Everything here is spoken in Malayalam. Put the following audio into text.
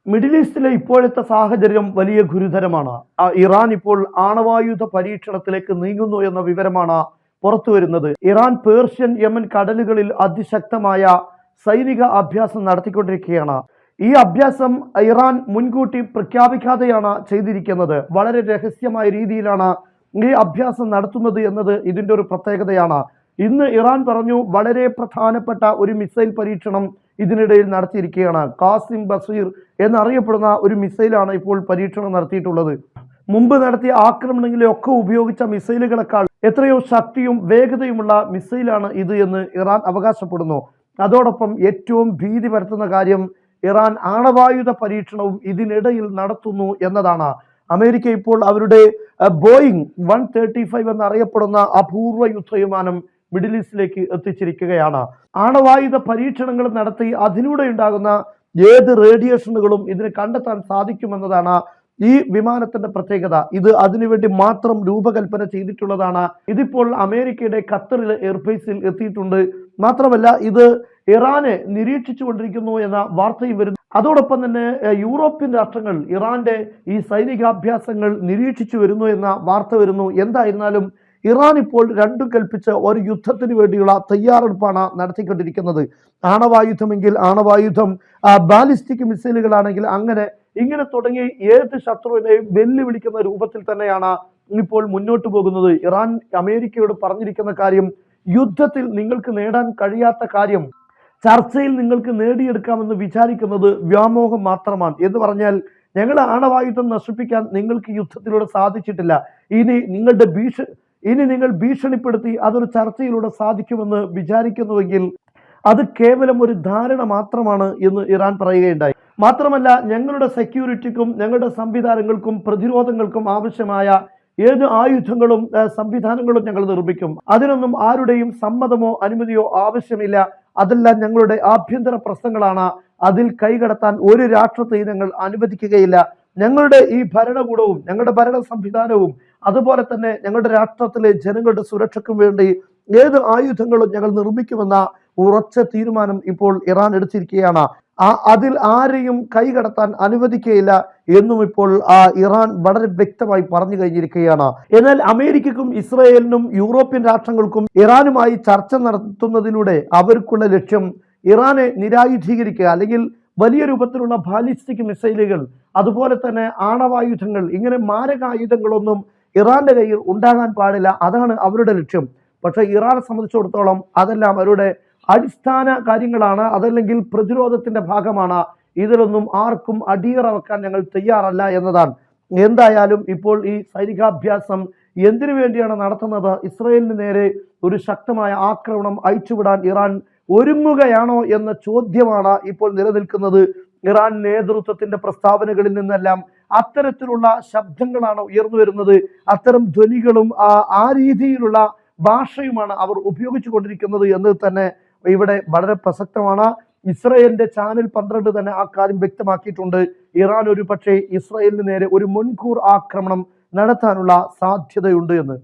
മിഡിൽ ഈസ്റ്റിലെ ഇപ്പോഴത്തെ സാഹചര്യം വലിയ ഗുരുതരമാണ്. ഇറാൻ ഇപ്പോൾ ആണവായുധ പരീക്ഷണത്തിലേക്ക് നീങ്ങുന്നു എന്ന വിവരമാണ് പുറത്തു വരുന്നത്. ഇറാൻ പേർഷ്യൻ യമൻ കടലുകളിൽ അതിശക്തമായ സൈനിക അഭ്യാസം നടത്തിക്കൊണ്ടിരിക്കുകയാണ്. ഈ അഭ്യാസം ഇറാൻ മുൻകൂട്ടി പ്രഖ്യാപിക്കാതെയാണ് ചെയ്തിരിക്കുന്നത്. വളരെ രഹസ്യമായ രീതിയിലാണ് ഈ അഭ്യാസം നടത്തുന്നത് എന്നത് ഇതിന്റെ ഒരു പ്രത്യേകതയാണ്. ഇന്ന് ഇറാൻ പറഞ്ഞു വളരെ പ്രധാനപ്പെട്ട ഒരു മിസൈൽ പരീക്ഷണം ഇതിനിടയിൽ നടത്തിയിരിക്കുകയാണ്. കാസിം ബസീർ എന്നറിയപ്പെടുന്ന ഒരു മിസൈലാണ് ഇപ്പോൾ പരീക്ഷണം നടത്തിയിട്ടുള്ളത്. മുമ്പ് നടത്തിയ ആക്രമണങ്ങളിലൊക്കെ ഉപയോഗിച്ച മിസൈലുകളെക്കാൾ എത്രയോ ശക്തിയും വേഗതയുമുള്ള മിസൈലാണ് ഇത് എന്ന് ഇറാൻ അവകാശപ്പെടുന്നു. അതോടൊപ്പം ഏറ്റവും ഭീതി പരത്തുന്ന കാര്യം ഇറാൻ ആണവായുധ പരീക്ഷണവും ഇതിനിടയിൽ നടത്തുന്നു എന്നതാണ്. അമേരിക്ക ഇപ്പോൾ അവരുടെ ബോയിങ് 135 എന്നറിയപ്പെടുന്ന അപൂർവ യുദ്ധവിമാനം മിഡിൽ ഈസ്റ്റിലേക്ക് എത്തിച്ചിരിക്കുകയാണ്. ആണവായുധ പരീക്ഷണങ്ങൾ നടത്തി അതിലൂടെ ഉണ്ടാകുന്ന ഏത് റേഡിയേഷനുകളും ഇതിന് കണ്ടെത്താൻ സാധിക്കുമെന്നതാണ് ഈ വിമാനത്തിന്റെ പ്രത്യേകത. ഇത് അതിനുവേണ്ടി മാത്രം രൂപകൽപ്പന ചെയ്തിട്ടുള്ളതാണ്. ഇതിപ്പോൾ അമേരിക്കയുടെ ഖത്തറിലെ എയർബേസിൽ എത്തിയിട്ടുണ്ട്. മാത്രമല്ല ഇത് ഇറാനെ നിരീക്ഷിച്ചു കൊണ്ടിരിക്കുന്നു എന്ന വാർത്തയും വരുന്നു. അതോടൊപ്പം തന്നെ യൂറോപ്യൻ രാഷ്ട്രങ്ങൾ ഇറാന്റെ ഈ സൈനികാഭ്യാസങ്ങൾ നിരീക്ഷിച്ചു വരുന്നു എന്ന വാർത്ത വരുന്നു. എന്തായിരുന്നാലും ഇറാൻ ഇപ്പോൾ രണ്ടും കൽപ്പിച്ച് ഒരു യുദ്ധത്തിന് വേണ്ടിയുള്ള തയ്യാറെടുപ്പാണ് നടത്തിക്കൊണ്ടിരിക്കുന്നത്. ആണവായുധമെങ്കിൽ ആണവായുധം, ബാലിസ്റ്റിക് മിസൈലുകളാണെങ്കിൽ അങ്ങനെ ഇങ്ങനെ തുടങ്ങി ഏത് ശത്രുവിനെയും വെല്ലുവിളിക്കുന്ന രൂപത്തിൽ തന്നെയാണ് ഇപ്പോൾ മുന്നോട്ട് പോകുന്നത്. ഇറാൻ അമേരിക്കയോട് പറഞ്ഞിരിക്കുന്ന കാര്യം, യുദ്ധത്തിൽ നിങ്ങൾക്ക് നേടാൻ കഴിയാത്ത കാര്യം ചർച്ചയിൽ നിങ്ങൾക്ക് നേടിയെടുക്കാമെന്ന് വിചാരിക്കുന്നത് വ്യാമോഹം മാത്രമാണ് എന്ന് പറഞ്ഞാൽ, ഞങ്ങൾ ആണവായുധം നശിപ്പിക്കാൻ നിങ്ങൾക്ക് യുദ്ധത്തിലൂടെ സാധിച്ചിട്ടില്ല. ഇനി നിങ്ങൾ ഭീഷണിപ്പെടുത്തി അതൊരു ചർച്ചയിലൂടെ സാധിക്കുമെന്ന് വിചാരിക്കുന്നുവെങ്കിൽ അത് കേവലം ഒരു ധാരണ മാത്രമാണ് എന്ന് ഇറാൻ പറയുകയുണ്ടായി. മാത്രമല്ല, ഞങ്ങളുടെ സെക്യൂരിറ്റിക്കും ഞങ്ങളുടെ സംവിധാനങ്ങൾക്കും പ്രതിരോധങ്ങൾക്കും ആവശ്യമായ ഏത് ആയുധങ്ങളും സംവിധാനങ്ങളും ഞങ്ങൾ നിർമ്മിക്കും. അതിനൊന്നും ആരുടെയും സമ്മതമോ അനുമതിയോ ആവശ്യമില്ല. അതെല്ലാം ഞങ്ങളുടെ ആഭ്യന്തര പ്രശ്നങ്ങളാണ്. അതിൽ കൈകടത്താൻ ഒരു രാഷ്ട്രത്തെയും ഞങ്ങൾ അനുവദിക്കുകയില്ല. ഞങ്ങളുടെ ഈ ഭരണകൂടവും ഞങ്ങളുടെ ഭരണ സംവിധാനവും അതുപോലെ തന്നെ ഞങ്ങളുടെ രാഷ്ട്രത്തിലെ ജനങ്ങളുടെ സുരക്ഷയ്ക്കും വേണ്ടി ഏത് ആയുധങ്ങളും ഞങ്ങൾ നിർമ്മിക്കുമെന്ന ഉറച്ച തീരുമാനം ഇപ്പോൾ ഇറാൻ എടുത്തിരിക്കുകയാണ്. അതിൽ ആരെയും കൈകടത്താൻ അനുവദിക്കുകയില്ല എന്നും ഇപ്പോൾ ഇറാൻ വളരെ വ്യക്തമായി പറഞ്ഞു കഴിഞ്ഞിരിക്കുകയാണ്. എന്നാൽ അമേരിക്കക്കും ഇസ്രയേലിനും യൂറോപ്യൻ രാഷ്ട്രങ്ങൾക്കും ഇറാനുമായി ചർച്ച നടത്തുന്നതിലൂടെ അവർക്കുള്ള ലക്ഷ്യം ഇറാനെ നിരായുധീകരിക്കുക, അല്ലെങ്കിൽ വലിയ രൂപത്തിലുള്ള ബാലിസ്റ്റിക് മിസൈലുകൾ അതുപോലെ തന്നെ ആണവായുധങ്ങൾ, ഇങ്ങനെ മാരകായുധങ്ങളൊന്നും ഇറാന്റെ കയ്യിൽ ഉണ്ടാകാൻ പാടില്ല. അതാണ് അവരുടെ ലക്ഷ്യം. പക്ഷെ ഇറാനെ സംബന്ധിച്ചിടത്തോളം അതെല്ലാം അവരുടെ അടിസ്ഥാന കാര്യങ്ങളാണ്, അതല്ലെങ്കിൽ പ്രതിരോധത്തിന്റെ ഭാഗമാണ്. ഇതിലൊന്നും ആർക്കും അടിയറ വെക്കാൻ ഞങ്ങൾ തയ്യാറല്ല എന്നതാണ്. എന്തായാലും ഇപ്പോൾ ഈ സൈനികാഭ്യാസം എന്തിനു വേണ്ടിയാണ് നടത്തുന്നത്? ഇസ്രയേലിന് നേരെ ഒരു ശക്തമായ ആക്രമണം അയച്ചുവിടാൻ ഇറാൻ ഒരുങ്ങുകയാണോ എന്ന ചോദ്യമാണ് ഇപ്പോൾ നിലനിൽക്കുന്നത്. ഇറാൻ നേതൃത്വത്തിന്റെ പ്രസ്താവനകളിൽ നിന്നെല്ലാം അത്തരത്തിലുള്ള ശബ്ദങ്ങളാണ് ഉയർന്നു വരുന്നത്. അത്തരം ധ്വനികളും ആ രീതിയിലുള്ള ഭാഷയുമാണ് അവർ ഉപയോഗിച്ചു കൊണ്ടിരിക്കുന്നത് എന്ന് തന്നെ ഇവിടെ വളരെ പ്രസക്തമാണ്. ഇസ്രയേലിന്റെ ചാനൽ 12 തന്നെ ആ കാര്യം വ്യക്തമാക്കിയിട്ടുണ്ട്. ഇറാൻ ഒരു പക്ഷേ ഇസ്രയേലിന് നേരെ ഒരു മുൻകൂർ ആക്രമണം നടത്താനുള്ള സാധ്യതയുണ്ട് എന്ന്.